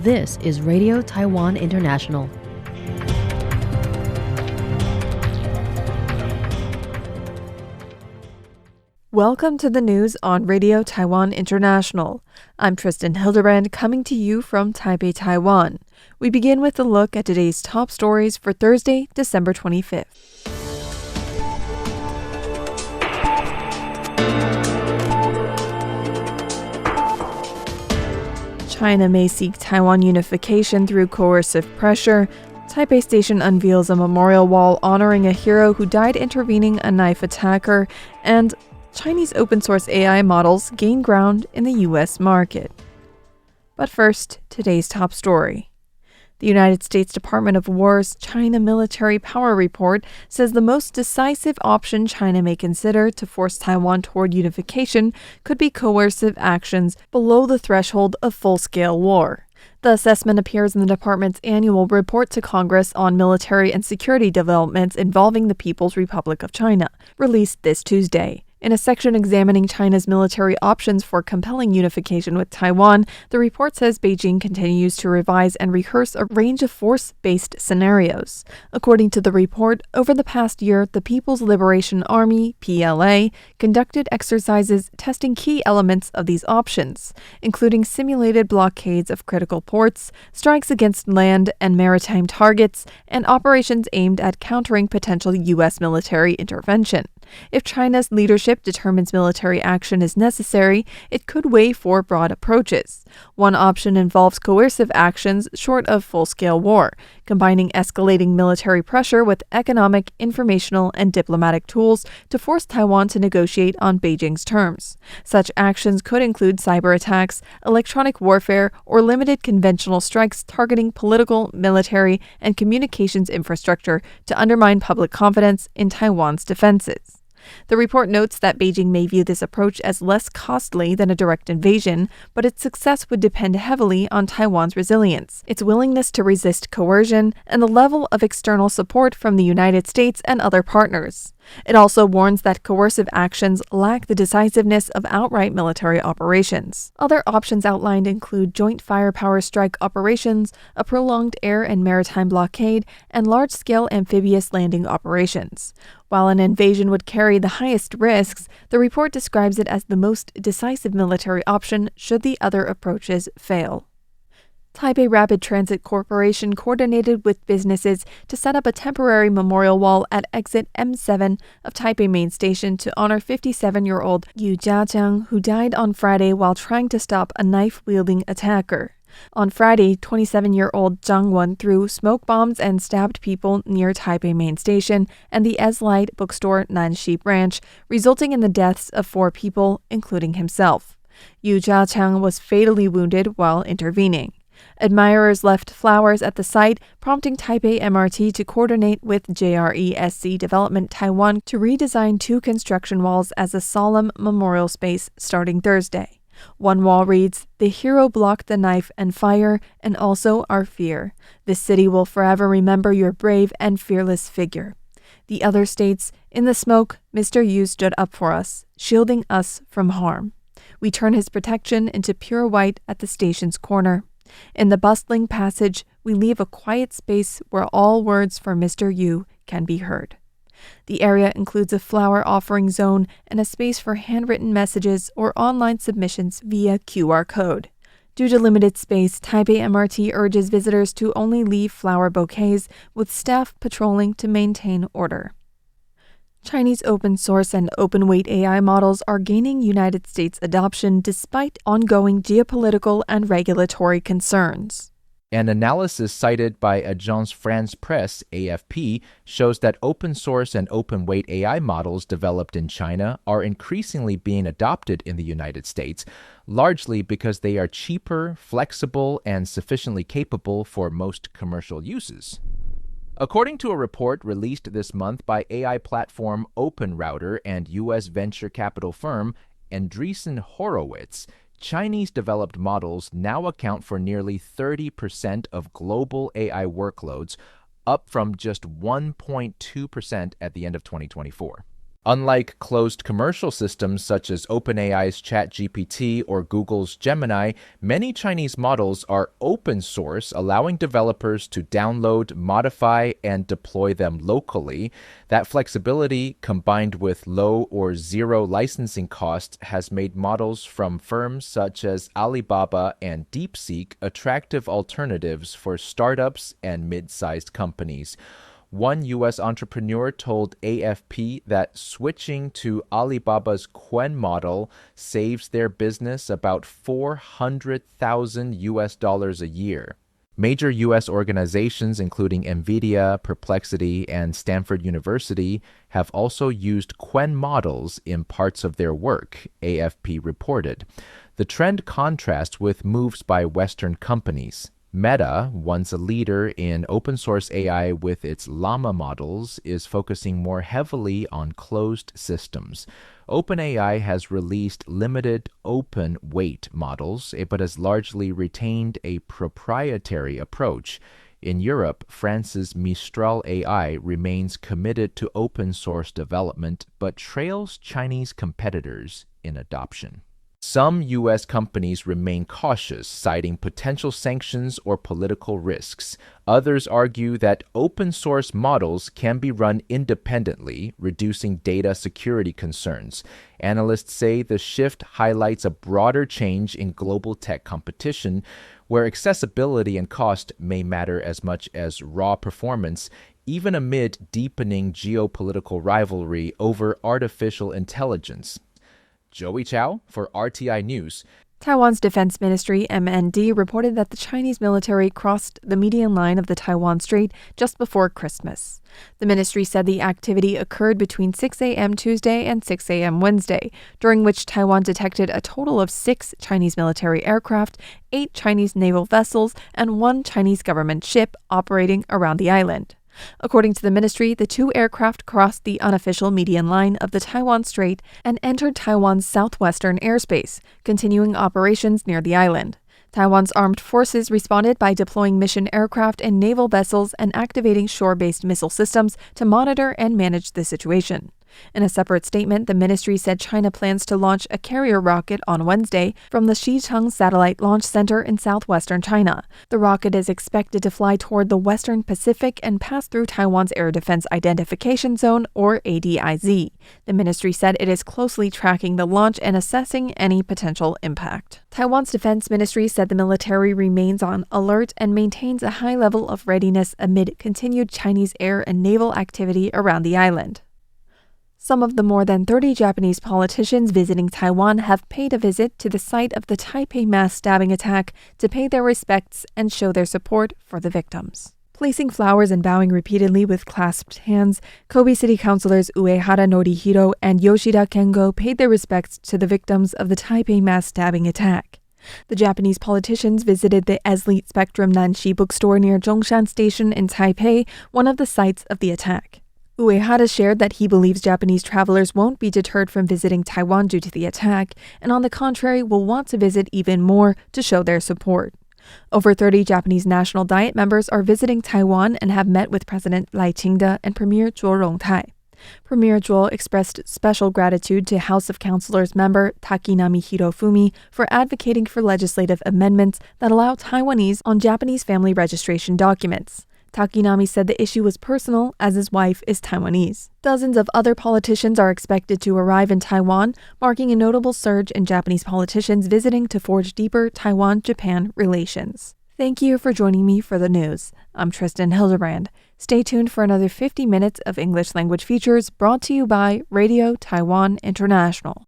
This is Radio Taiwan International. Welcome to the news on Radio Taiwan International. I'm Tristan Hildebrand coming to you from Taipei, Taiwan. We begin with a look at today's top stories for Thursday, December 25th. China may seek Taiwan unification through coercive pressure. Taipei Station unveils a memorial wall honoring a hero who died intervening a knife attacker, and Chinese open-source AI models gain ground in the U.S. market. But first, today's top story. The United States Department of War's China Military Power Report says the most decisive option China may consider to force Taiwan toward unification could be coercive actions below the threshold of full-scale war. The assessment appears in the department's annual report to Congress on military and security developments involving the People's Republic of China, released this Tuesday. In a section examining China's military options for compelling unification with Taiwan, the report says Beijing continues to revise and rehearse a range of force-based scenarios. According to the report, over the past year, the People's Liberation Army, PLA, conducted exercises testing key elements of these options, including simulated blockades of critical ports, strikes against land and maritime targets, and operations aimed at countering potential U.S. military intervention. If China's leadership determines military action is necessary, it could weigh four broad approaches. One option involves coercive actions short of full-scale war, combining escalating military pressure with economic, informational, and diplomatic tools to force Taiwan to negotiate on Beijing's terms. Such actions could include cyber attacks, electronic warfare, or limited conventional strikes targeting political, military, and communications infrastructure to undermine public confidence in Taiwan's defenses. The report notes that Beijing may view this approach as less costly than a direct invasion, but its success would depend heavily on Taiwan's resilience, its willingness to resist coercion, and the level of external support from the United States and other partners. It also warns that coercive actions lack the decisiveness of outright military operations. Other options outlined include joint firepower strike operations, a prolonged air and maritime blockade, and large-scale amphibious landing operations. While an invasion would carry the highest risks, the report describes it as the most decisive military option should the other approaches fail. Taipei Rapid Transit Corporation coordinated with businesses to set up a temporary memorial wall at exit M7 of Taipei Main Station to honor 57-year-old Yu Jiajiang, who died on Friday while trying to stop a knife-wielding attacker. On Friday, 27-year-old Zhang Wen threw smoke bombs and stabbed people near Taipei Main Station and the Eslite bookstore Nanxi branch, resulting in the deaths of 4 people, including himself. Yu Jiajiang was fatally wounded while intervening. Admirers left flowers at the site, prompting Taipei MRT to coordinate with JRESC Development Taiwan to redesign 2 construction walls as a solemn memorial space starting Thursday. One wall reads, "The hero blocked the knife and fire, and also our fear. This city will forever remember your brave and fearless figure." The other states, "In the smoke, Mr. Yu stood up for us, shielding us from harm. We turn his protection into pure white at the station's corner. In the bustling passage, we leave a quiet space where all words for Mr. Yu can be heard." The area includes a flower offering zone and a space for handwritten messages or online submissions via QR code. Due to limited space, Taipei MRT urges visitors to only leave flower bouquets, with staff patrolling to maintain order. Chinese open-source and open-weight AI models are gaining United States adoption despite ongoing geopolitical and regulatory concerns. An analysis cited by Agence France-Presse, AFP, shows that open-source and open-weight AI models developed in China are increasingly being adopted in the United States, largely because they are cheaper, flexible, and sufficiently capable for most commercial uses. According to a report released this month by AI platform OpenRouter and U.S. venture capital firm Andreessen Horowitz, Chinese-developed models now account for nearly 30% of global AI workloads, up from just 1.2% at the end of 2024. Unlike closed commercial systems such as OpenAI's ChatGPT or Google's Gemini, many Chinese models are open source, allowing developers to download, modify, and deploy them locally. That flexibility, combined with low or zero licensing costs, has made models from firms such as Alibaba and DeepSeek attractive alternatives for startups and mid-sized companies. One U.S. entrepreneur told AFP that switching to Alibaba's Qwen model saves their business about $400,000 a year. Major U.S. organizations, including NVIDIA, Perplexity, and Stanford University, have also used Qwen models in parts of their work, AFP reported. The trend contrasts with moves by Western companies. Meta, once a leader in open-source AI with its Llama models, is focusing more heavily on closed systems. OpenAI has released limited open-weight models, but has largely retained a proprietary approach. In Europe, France's Mistral AI remains committed to open-source development, but trails Chinese competitors in adoption. Some U.S. companies remain cautious, citing potential sanctions or political risks. Others argue that open-source models can be run independently, reducing data security concerns. Analysts say the shift highlights a broader change in global tech competition, where accessibility and cost may matter as much as raw performance, even amid deepening geopolitical rivalry over artificial intelligence. Joey Chow for RTI News. Taiwan's Defense Ministry, MND, reported that the Chinese military crossed the median line of the Taiwan Strait just before Christmas. The ministry said the activity occurred between 6 a.m. Tuesday and 6 a.m. Wednesday, during which Taiwan detected a total of 6 Chinese military aircraft, 8 Chinese naval vessels, and 1 Chinese government ship operating around the island. According to the ministry, the 2 aircraft crossed the unofficial median line of the Taiwan Strait and entered Taiwan's southwestern airspace, continuing operations near the island. Taiwan's armed forces responded by deploying mission aircraft and naval vessels and activating shore-based missile systems to monitor and manage the situation. In a separate statement, the ministry said China plans to launch a carrier rocket on Wednesday from the Xicheng Satellite Launch Center in southwestern China. The rocket is expected to fly toward the Western Pacific and pass through Taiwan's Air Defense Identification Zone, or ADIZ. The ministry said it is closely tracking the launch and assessing any potential impact. Taiwan's defense ministry said the military remains on alert and maintains a high level of readiness amid continued Chinese air and naval activity around the island. Some of the more than 30 Japanese politicians visiting Taiwan have paid a visit to the site of the Taipei mass stabbing attack to pay their respects and show their support for the victims. Placing flowers and bowing repeatedly with clasped hands, Kobe City Councilors Uehara Norihiro and Yoshida Kengo paid their respects to the victims of the Taipei mass stabbing attack. The Japanese politicians visited the Eslite Spectrum Nanshi bookstore near Zhongshan Station in Taipei, one of the sites of the attack. Uehara shared that he believes Japanese travelers won't be deterred from visiting Taiwan due to the attack, and on the contrary will want to visit even more to show their support. Over 30 Japanese National Diet members are visiting Taiwan and have met with President Lai Ching-te and Premier Zhuo Rongtai. Premier Zhuo expressed special gratitude to House of Councilors member Takinami Hirofumi for advocating for legislative amendments that allow Taiwanese on Japanese family registration documents. Takinami said the issue was personal, as his wife is Taiwanese. Dozens of other politicians are expected to arrive in Taiwan, marking a notable surge in Japanese politicians visiting to forge deeper Taiwan-Japan relations. Thank you for joining me for the news. I'm Tristan Hildebrand. Stay tuned for another 50 minutes of English language features brought to you by Radio Taiwan International.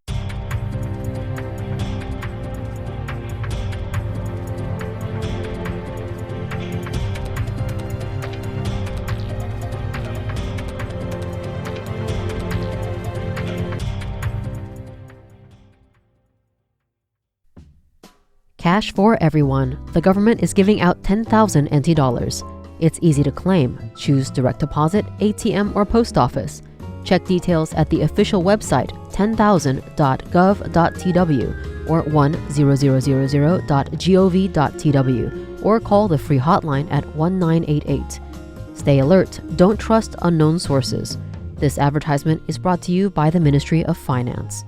Cash for everyone. The government is giving out 10,000 NT dollars. It's easy to claim. Choose direct deposit, ATM, or post office. Check details at the official website 10,000.gov.tw or 10000.gov.tw or call the free hotline at 1988. Stay alert. Don't trust unknown sources. This advertisement is brought to you by the Ministry of Finance.